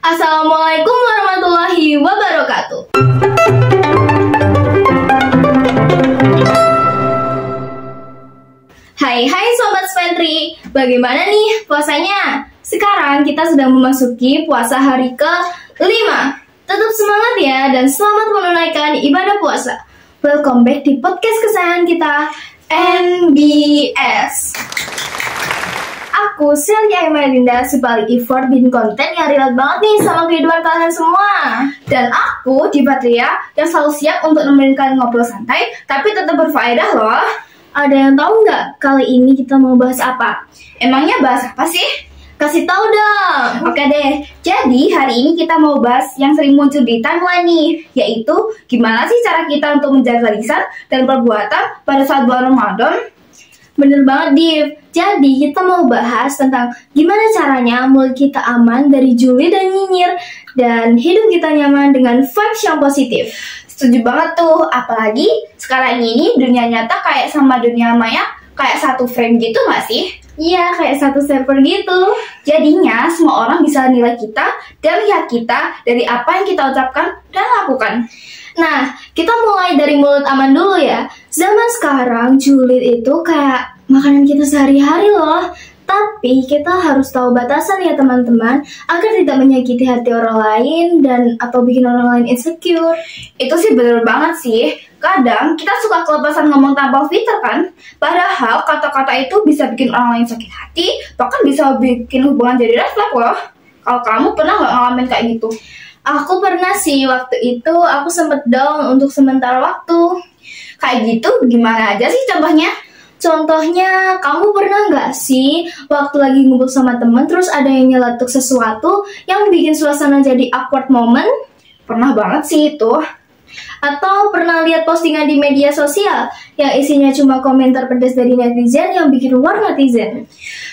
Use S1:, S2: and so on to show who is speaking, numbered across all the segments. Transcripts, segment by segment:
S1: Assalamualaikum warahmatullahi wabarakatuh. Hai Sobat Spentri, bagaimana nih puasanya? Sekarang kita sedang memasuki puasa hari ke-5. Tetap semangat ya dan selamat menunaikan ibadah puasa. Welcome back di podcast kesayangan kita, NBS. Aku Celia Emelinda sebalik effort bikin konten yang relate banget nih sama kehidupan kalian semua. Dan aku di Patria yang selalu siap untuk nemenin kalian ngobrol santai tapi tetap berfaedah loh. Ada yang tahu nggak kali ini kita mau bahas apa? Emangnya bahas apa sih? Kasih tahu dong. Oke deh. Jadi hari ini kita mau bahas yang sering muncul di timeline nih, yaitu gimana sih cara kita untuk menjaga lisan dan perbuatan pada saat bulan Ramadan. Bener banget, Div. Jadi kita mau bahas tentang gimana caranya mulut kita aman dari juli dan nyinyir dan hidup kita nyaman dengan vibes yang positif. Setuju banget tuh, apalagi sekarang ini dunia nyata kayak sama dunia maya kayak satu frame gitu gak sih? Iya, kayak satu server gitu. Jadinya semua orang bisa nilai kita dan lihat kita dari apa yang kita ucapkan dan lakukan. Nah, kita mulai dari mulut aman dulu ya. Zaman sekarang julid itu kayak makanan kita sehari-hari loh. Tapi kita harus tahu batasan ya teman-teman, agar tidak menyakiti hati orang lain dan atau bikin orang lain insecure. Itu sih bener banget sih. Kadang kita suka kelepasan ngomong tanpa filter kan. Padahal kata-kata itu bisa bikin orang lain sakit hati, bahkan bisa bikin hubungan jadi red flag loh. Kalau kamu pernah nggak ngalamin kayak gitu? Aku pernah sih, waktu itu aku sempet down untuk sementara waktu. Kayak gitu gimana aja sih contohnya? Contohnya, kamu pernah nggak sih waktu lagi ngumpul sama temen terus ada yang nyeletuk sesuatu yang bikin suasana jadi awkward moment? Pernah banget sih itu. Atau pernah lihat postingan di media sosial yang isinya cuma komentar pedas dari netizen yang bikin war netizen?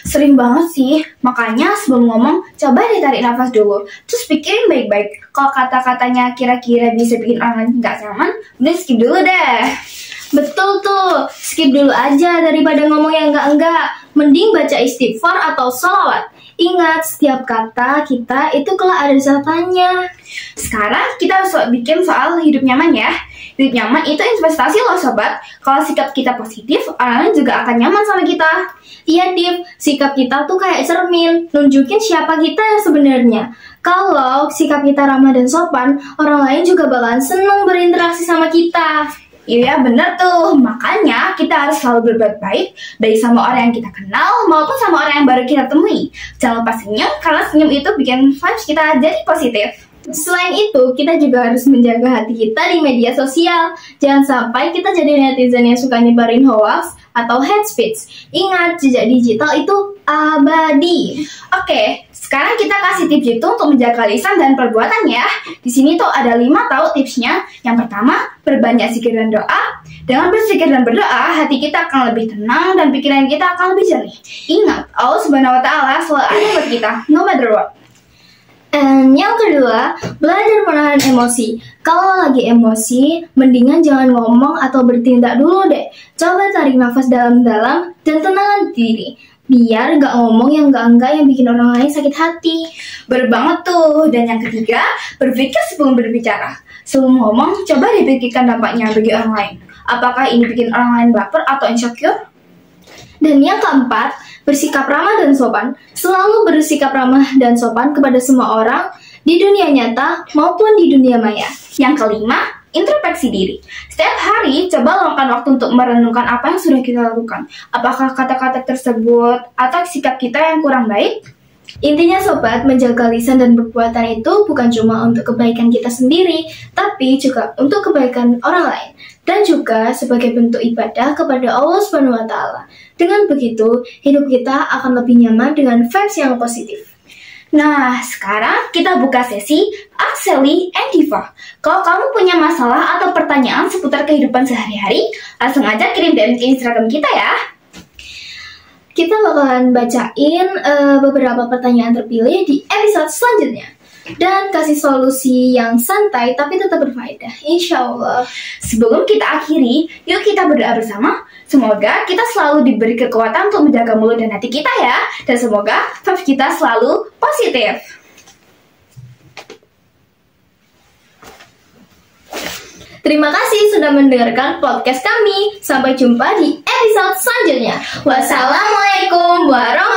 S1: Sering banget sih, makanya sebelum ngomong coba ditarik nafas dulu, terus pikirin baik-baik. Kalau kata-katanya kira-kira bisa bikin orang nggak nyaman, udah skip dulu deh. Betul tuh, skip dulu aja daripada ngomong yang enggak-enggak. Mending baca istighfar atau sholawat. Ingat, setiap kata kita itu kelak ada catatannya. Sekarang kita harus bikin soal hidup nyaman ya. Hidup nyaman itu investasi loh sobat. Kalau sikap kita positif, orang lain juga akan nyaman sama kita. Iya Div, sikap kita tuh kayak cermin, nunjukin siapa kita yang sebenarnya. Kalau sikap kita ramah dan sopan, orang lain juga bakalan seneng berinteraksi sama kita. Iya bener tuh, makanya kita harus selalu berbuat baik sama orang yang kita kenal maupun sama orang yang baru kita temui. Jangan lupa senyum, karena senyum itu bikin vibes kita jadi positif. Selain itu, kita juga harus menjaga hati kita di media sosial. Jangan sampai kita jadi netizen yang suka nyebarin hoax atau hate speech. Ingat, jejak digital itu abadi. Oke, sekarang kita kasih tips itu untuk menjaga lisan dan perbuatan ya. Di sini tuh ada 5 tahu tipsnya. Yang pertama, perbanyak zikir dan doa. Dengan berzikir dan berdoa, hati kita akan lebih tenang dan pikiran kita akan lebih jernih. Ingat, Allah Subhanahu wa Ta'ala selalu ada buat kita, no matter what. And yang kedua, belajar menahan emosi. Kalau lagi emosi, mendingan jangan ngomong atau bertindak dulu deh. Coba tarik nafas dalam-dalam dan tenangkan diri. Biar gak ngomong yang enggak-enggak yang bikin orang lain sakit hati. Bener banget tuh. Dan yang ketiga, berpikir sebelum berbicara. Sebelum ngomong, coba dipikirkan dampaknya bagi orang lain. Apakah ini bikin orang lain baper atau insecure? Dan yang keempat, bersikap ramah dan sopan. Selalu bersikap ramah dan sopan kepada semua orang di dunia nyata maupun di dunia maya. Yang kelima, introspeksi diri. Setiap hari, coba luangkan waktu untuk merenungkan apa yang sudah kita lakukan. Apakah kata-kata tersebut atau sikap kita yang kurang baik? Intinya sobat, menjaga lisan dan perbuatan itu bukan cuma untuk kebaikan kita sendiri, tapi juga untuk kebaikan orang lain. Dan juga sebagai bentuk ibadah kepada Allah Subhanahu wa Ta'ala. Dengan begitu, hidup kita akan lebih nyaman dengan vibes yang positif. Nah, sekarang kita buka sesi Ask Sally and Diva. Kalau kamu punya masalah atau pertanyaan seputar kehidupan sehari-hari, langsung aja kirim DM ke Instagram kita ya. Kita bakalan bacain beberapa pertanyaan terpilih di episode selanjutnya. Dan kasih solusi yang santai tapi tetap berfaedah, insya Allah. Sebelum kita akhiri, yuk kita berdoa bersama. Semoga kita selalu diberi kekuatan untuk menjaga mulut dan hati kita ya. Dan semoga vibes kita selalu positif. Terima kasih sudah mendengarkan podcast kami. Sampai jumpa di episode selanjutnya. Wassalamualaikum warahmatullahi wabarakatuh.